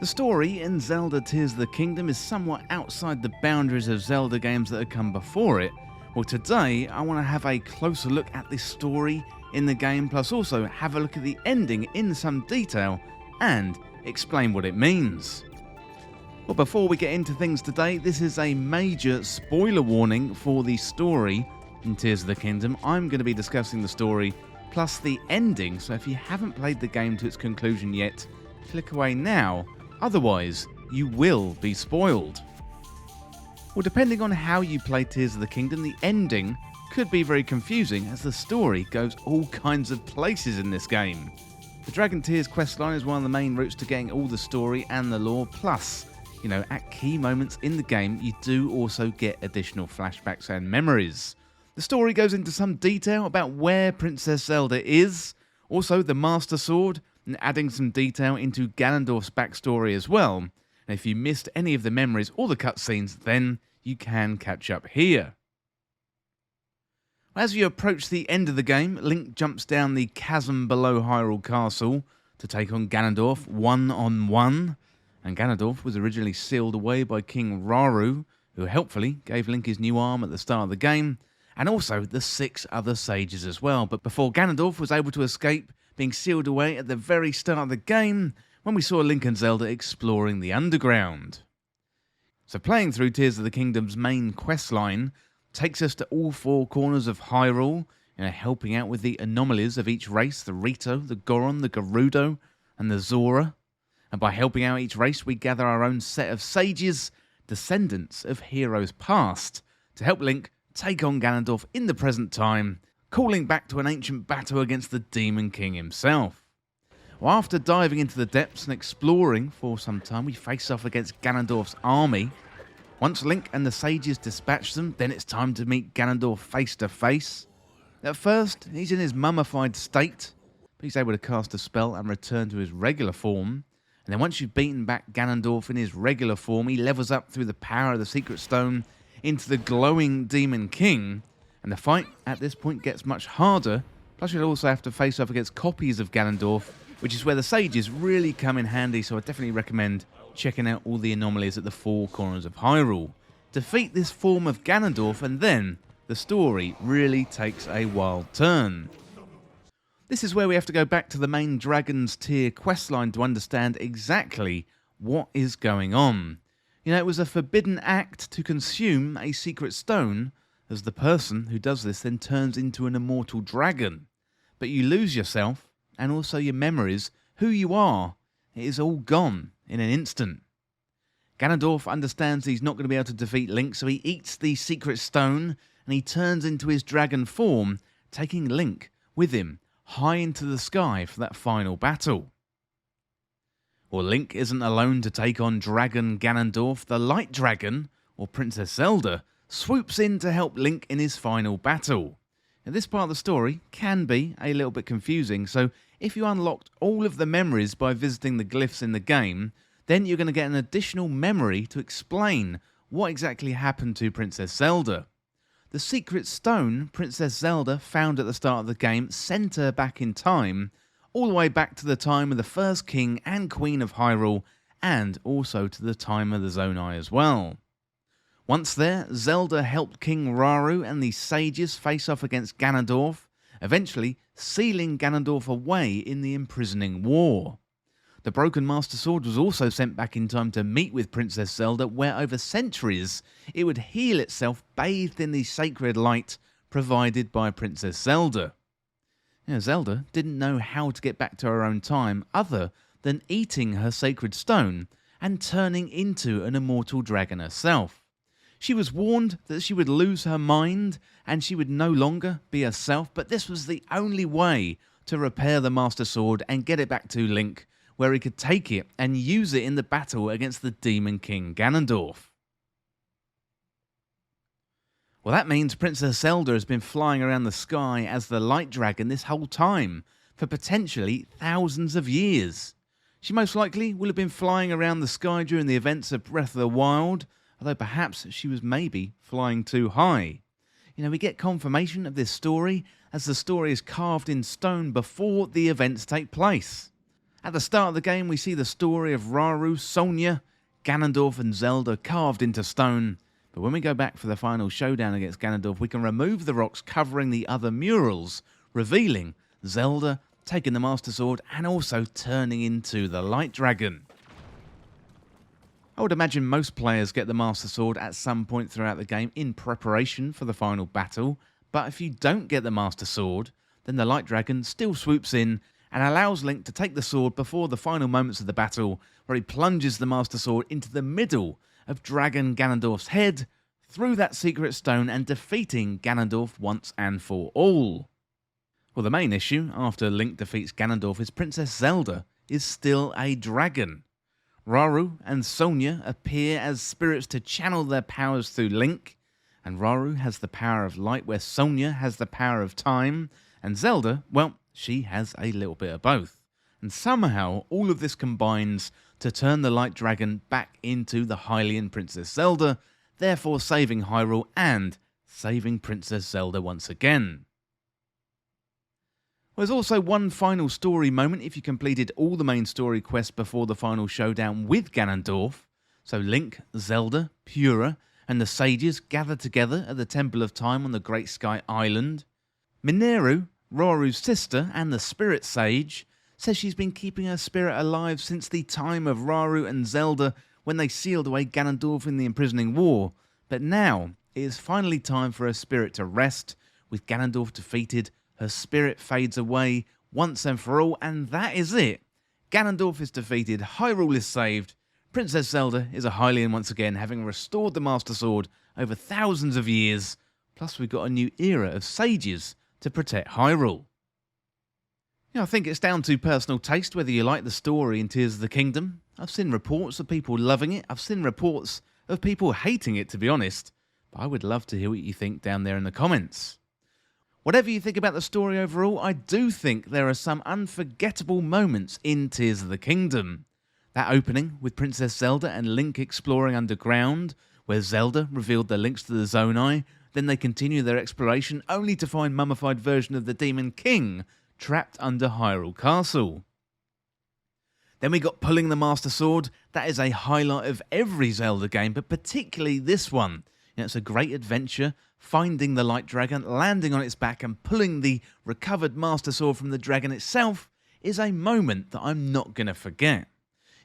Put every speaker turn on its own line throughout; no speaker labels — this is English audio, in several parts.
The story in Zelda Tears of the Kingdom is somewhat outside the boundaries of Zelda games that have come before it. Well, today I want to have a closer look at this story in the game, plus also have a look at the ending in some detail and explain what it means. Well, before we get into things today, this is a major spoiler warning for the story in Tears of the Kingdom. I'm going to be discussing the story plus the ending, so if you haven't played the game to its conclusion yet, click away now. Otherwise, you will be spoiled. Well, depending on how you play Tears of the Kingdom, the ending could be very confusing as the story goes all kinds of places in this game. The Dragon Tears questline is one of the main routes to getting all the story and the lore, plus, at key moments in the game, you do also get additional flashbacks and memories. The story goes into some detail about where Princess Zelda is, also the Master Sword, and adding some detail into Ganondorf's backstory as well. And if you missed any of the memories or the cutscenes, then you can catch up here. As you approach the end of the game, Link jumps down the chasm below Hyrule Castle to take on Ganondorf one-on-one. And Ganondorf was originally sealed away by King Rauru, who helpfully gave Link his new arm at the start of the game, and also the 6 other sages as well. But before Ganondorf was able to escape, being sealed away at the very start of the game, when we saw Link and Zelda exploring the underground. So playing through Tears of the Kingdom's main questline takes us to all 4 corners of Hyrule, helping out with the anomalies of each race, the Rito, the Goron, the Gerudo, and the Zora. And by helping out each race, we gather our own set of sages, descendants of heroes past, to help Link take on Ganondorf in the present time, calling back to an ancient battle against the Demon King himself. Well, after diving into the depths and exploring for some time, we face off against Ganondorf's army. Once Link and the sages dispatch them, then it's time to meet Ganondorf face to face. At first, he's in his mummified state, but he's able to cast a spell and return to his regular form. And then once you've beaten back Ganondorf in his regular form, he levels up through the power of the Secret Stone into the glowing Demon King. And the fight at this point gets much harder, plus you'll also have to face off against copies of Ganondorf, which is where the sages really come in handy, so I definitely recommend checking out all the anomalies at the 4 corners of Hyrule. Defeat this form of Ganondorf and then the story really takes a wild turn. This is where we have to go back to the main Dragon's Tear questline to understand exactly what is going on. It was a forbidden act to consume a secret stone, as the person who does this then turns into an immortal dragon. But you lose yourself, and also your memories, who you are. It is all gone in an instant. Ganondorf understands he's not going to be able to defeat Link, so he eats the secret stone, and he turns into his dragon form, taking Link with him high into the sky for that final battle. Well, Link isn't alone to take on Dragon Ganondorf. The Light Dragon, or Princess Zelda, swoops in to help Link in his final battle. Now, this part of the story can be a little bit confusing, so if you unlocked all of the memories by visiting the glyphs in the game, then you're going to get an additional memory to explain what exactly happened to Princess Zelda. The secret stone Princess Zelda found at the start of the game sent her back in time, all the way back to the time of the first king and queen of Hyrule, and also to the time of the Zonai as well. Once there, Zelda helped King Rauru and the sages face off against Ganondorf, eventually sealing Ganondorf away in the imprisoning war. The broken Master Sword was also sent back in time to meet with Princess Zelda, where over centuries it would heal itself bathed in the sacred light provided by Princess Zelda. Zelda didn't know how to get back to her own time other than eating her sacred stone and turning into an immortal dragon herself. She was warned that she would lose her mind and she would no longer be herself, but this was the only way to repair the Master Sword and get it back to Link, where he could take it and use it in the battle against the Demon King Ganondorf. Well, that means Princess Zelda has been flying around the sky as the Light Dragon this whole time, for potentially thousands of years. She most likely will have been flying around the sky during the events of Breath of the Wild, although perhaps she was maybe flying too high. We get confirmation of this story as the story is carved in stone before the events take place. At the start of the game, we see the story of Rauru, Sonia, Ganondorf and Zelda carved into stone. But when we go back for the final showdown against Ganondorf, we can remove the rocks covering the other murals, revealing Zelda taking the Master Sword and also turning into the Light Dragon. I would imagine most players get the Master Sword at some point throughout the game in preparation for the final battle, but if you don't get the Master Sword, then the Light Dragon still swoops in and allows Link to take the sword before the final moments of the battle, where he plunges the Master Sword into the middle of Dragon Ganondorf's head, through that secret stone and defeating Ganondorf once and for all. Well, the main issue after Link defeats Ganondorf is Princess Zelda is still a dragon. Rauru and Sonia appear as spirits to channel their powers through Link, and Rauru has the power of light where Sonia has the power of time, and Zelda, well, she has a little bit of both. And somehow all of this combines to turn the Light Dragon back into the Hylian Princess Zelda, therefore saving Hyrule and saving Princess Zelda once again. There's also one final story moment if you completed all the main story quests before the final showdown with Ganondorf. So Link, Zelda, Pura and the sages gather together at the Temple of Time on the Great Sky Island. Mineru, Rauru's sister and the Spirit Sage, says she's been keeping her spirit alive since the time of Rauru and Zelda when they sealed away Ganondorf in the imprisoning war, but now it is finally time for her spirit to rest. With Ganondorf defeated, her spirit fades away once and for all, and that is it. Ganondorf is defeated, Hyrule is saved, Princess Zelda is a Hylian once again, having restored the Master Sword over thousands of years, plus we've got a new era of sages to protect Hyrule. I think it's down to personal taste whether you like the story in Tears of the Kingdom. I've seen reports of people loving it. I've seen reports of people hating it, to be honest. But I would love to hear what you think down there in the comments. Whatever you think about the story overall, I do think there are some unforgettable moments in Tears of the Kingdom. That opening with Princess Zelda and Link exploring underground, where Zelda revealed their links to the Zonai, then they continue their exploration only to find mummified version of the Demon King trapped under Hyrule Castle. Then we got pulling the Master Sword. That is a highlight of every Zelda game, but particularly this one. It's a great adventure, finding the Light Dragon, landing on its back and pulling the recovered Master Sword from the dragon itself is a moment that I'm not going to forget.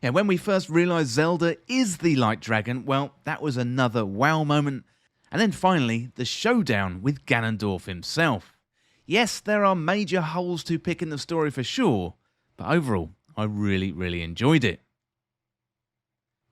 When we first realised Zelda is the Light Dragon, well, that was another wow moment. And then finally, the showdown with Ganondorf himself. Yes, there are major holes to pick in the story for sure, but overall, I really enjoyed it.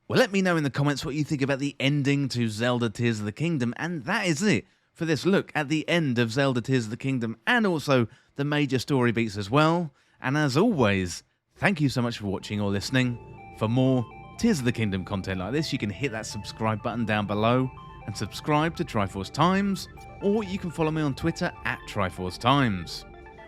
Well, let me know in the comments what you think about the ending to Zelda Tears of the Kingdom, and that is it for this look at the end of Zelda Tears of the Kingdom and also the major story beats as well. And as always, thank you so much for watching or listening. For more Tears of the Kingdom content like this, you can hit that subscribe button down below and subscribe to Triforce Times, or you can follow me on Twitter at Triforce Times.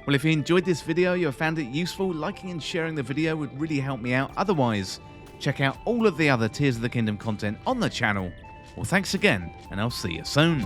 Well, if you enjoyed this video, you have found it useful, liking and sharing the video would really help me out. Otherwise, check out all of the other Tears of the Kingdom content on the channel. Well, thanks again, and I'll see you soon.